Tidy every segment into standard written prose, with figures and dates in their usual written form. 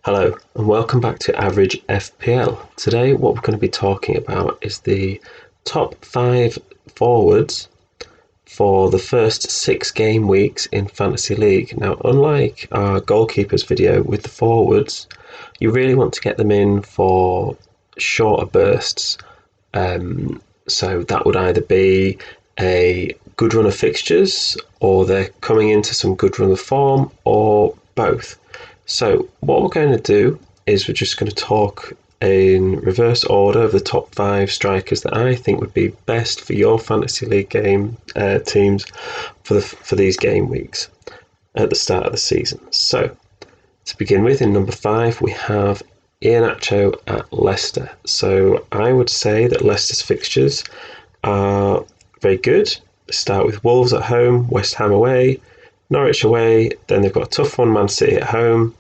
Hello and welcome back to Average FPL. Today what we're going to be talking about is the top 5 forwards for the first 6 game weeks in Fantasy League. Now, unlike our goalkeepers video with the forwards, you really want to get them in for shorter bursts. So that would either be a good run of fixtures, or they're coming into some good run of form, or both. So what we're going to do is we're just going to talk in reverse order of the top 5 strikers that I think would be best for your fantasy league game teams for these game weeks at the start of the season. So to begin with, in number 5 we have Iheanacho at Leicester. So I would say that Leicester's fixtures are very good. They start with Wolves at home, West Ham away, Norwich away, then they've got a tough one, Man City at home,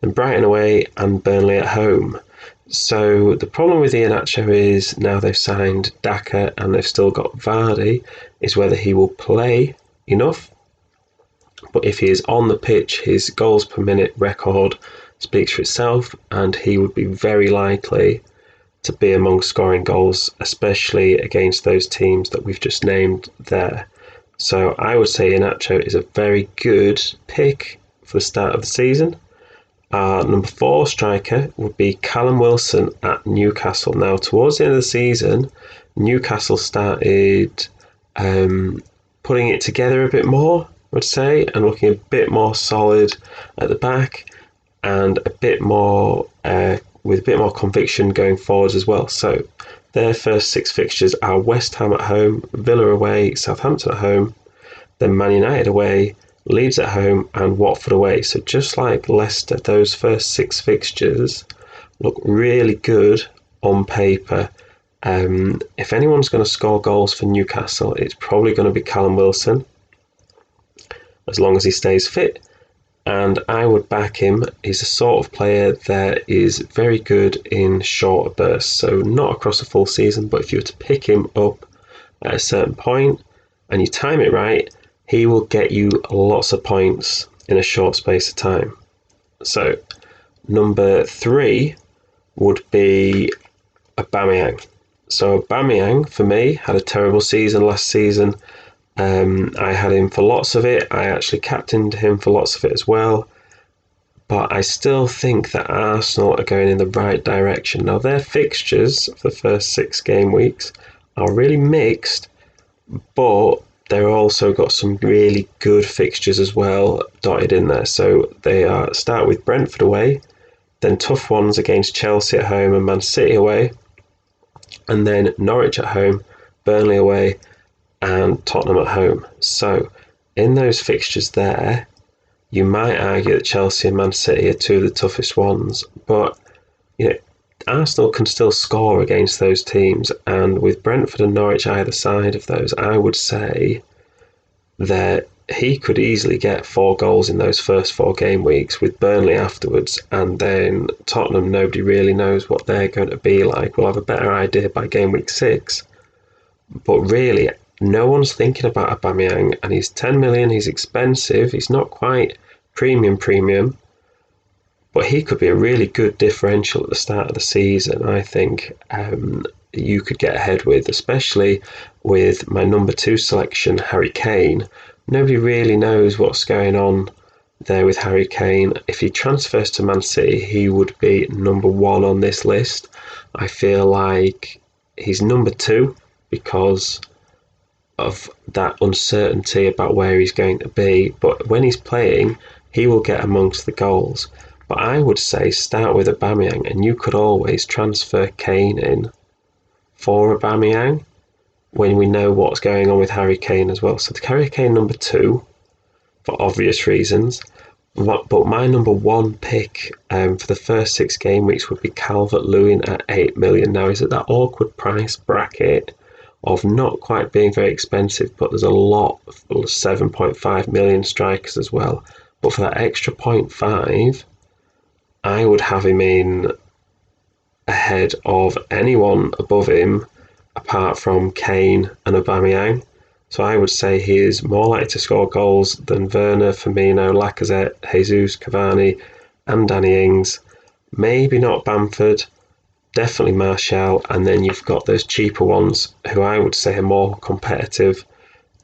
then Brighton away and Burnley at home. So the problem with Iheanacho is now they've signed Daka and they've still got Vardy, is whether he will play enough. But if he is on the pitch, his goals per minute record speaks for itself, and he would be very likely to be among scoring goals, especially against those teams that we've just named there. So I would say Iheanacho is a very good pick for the start of the season. Number 4 striker would be Callum Wilson at Newcastle. Now, towards the end of the season, Newcastle started putting it together a bit more, I would say, and looking a bit more solid at the back, and a bit more with a bit more conviction going forwards as well. So their first 6 fixtures are West Ham at home, Villa away, Southampton at home, then Man United away, Leeds at home and Watford away. So just like Leicester, those first 6 fixtures look really good on paper. If anyone's going to score goals for Newcastle, it's probably going to be Callum Wilson, as long as he stays fit. And I would back him. He's a sort of player that is very good in shorter bursts, so not across a full season, but if you were to pick him up at a certain point and you time it right, he will get you lots of points in a short space of time. So number 3 would be Aubameyang. So Aubameyang, for me, had a terrible season last season. I had him for lots of it. I actually captained him for lots of it as well. But I still think that Arsenal are going in the right direction. Now, their fixtures for the first 6 game weeks are really mixed, but they've also got some really good fixtures as well dotted in there. So they start with Brentford away, then tough ones against Chelsea at home and Man City away, and then Norwich at home, Burnley away, and Tottenham at home. So in those fixtures there, you might argue that Chelsea and Man City are 2 of the toughest ones, but Arsenal can still score against those teams, and with Brentford and Norwich either side of those, I would say that he could easily get 4 goals in those first 4 game weeks, with Burnley afterwards, and then Tottenham, nobody really knows what they're going to be like. We'll have a better idea by game week 6. But really, no one's thinking about Aubameyang, and he's 10 million, he's expensive, he's not quite premium, but he could be a really good differential at the start of the season. I think you could get ahead with, especially with my number 2 selection, Harry Kane. Nobody really knows what's going on there with Harry Kane. If he transfers to Man City, he would be number 1 on this list. I feel like he's number 2 because of that uncertainty about where he's going to be. But when he's playing, he will get amongst the goals. But I would say start with Aubameyang, and you could always transfer Kane in for Aubameyang when we know what's going on with Harry Kane as well. So the Harry Kane number 2, for obvious reasons. But my number 1 pick for the first 6 game weeks would be Calvert Lewin at 8 million. Now, he's at that awkward price bracket of not quite being very expensive, but there's a lot of 7.5 million strikers as well. But for that extra 0.5, I would have him in ahead of anyone above him apart from Kane and Aubameyang. So I would say he is more likely to score goals than Werner, Firmino, Lacazette, Jesus, Cavani and Danny Ings. maybe not Bamford, definitely Martial, and then you've got those cheaper ones who I would say are more competitive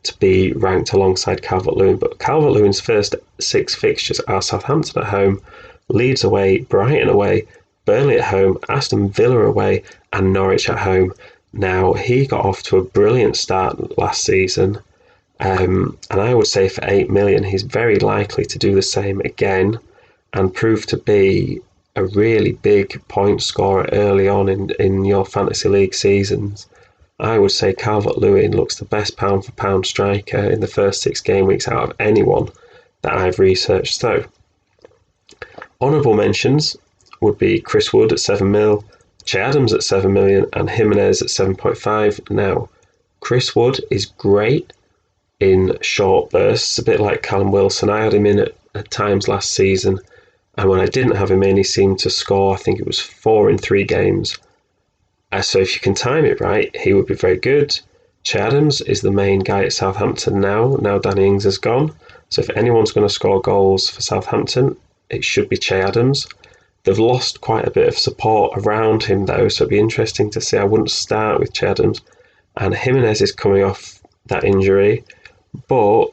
to be ranked alongside Calvert Lewin. But Calvert Lewin's first 6 fixtures are Southampton at home, Leeds away, Brighton away, Burnley at home, Aston Villa away, and Norwich at home. Now, he got off to a brilliant start last season, and I would say for 8 million, he's very likely to do the same again and prove to be a really big point scorer early on in your fantasy league seasons. I would say Calvert Lewin looks the best pound for pound striker in the first 6 game weeks out of anyone that I've researched. So, honourable mentions would be Chris Wood at 7 mil, Che Adams at 7 million, and Jimenez at 7.5. Now, Chris Wood is great in short bursts, a bit like Callum Wilson. I had him in at times last season, and when I didn't have him in, he seemed to score, I think it was 4 in 3 games. So if you can time it right, he would be very good. Che Adams is the main guy at Southampton now Danny Ings has gone. So if anyone's going to score goals for Southampton, it should be Che Adams. They've lost quite a bit of support around him though, so it'd be interesting to see. I wouldn't start with Che Adams. And Jimenez is coming off that injury, but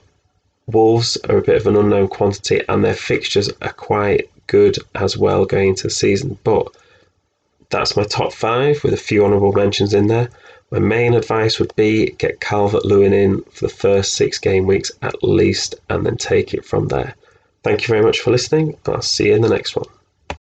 Wolves are a bit of an unknown quantity and their fixtures are quite good as well going into the season. But that's my top 5 with a few honourable mentions in there. My main advice would be get Calvert Lewin in for the first 6 game weeks at least and then take it from there. Thank you very much for listening, and I'll see you in the next one.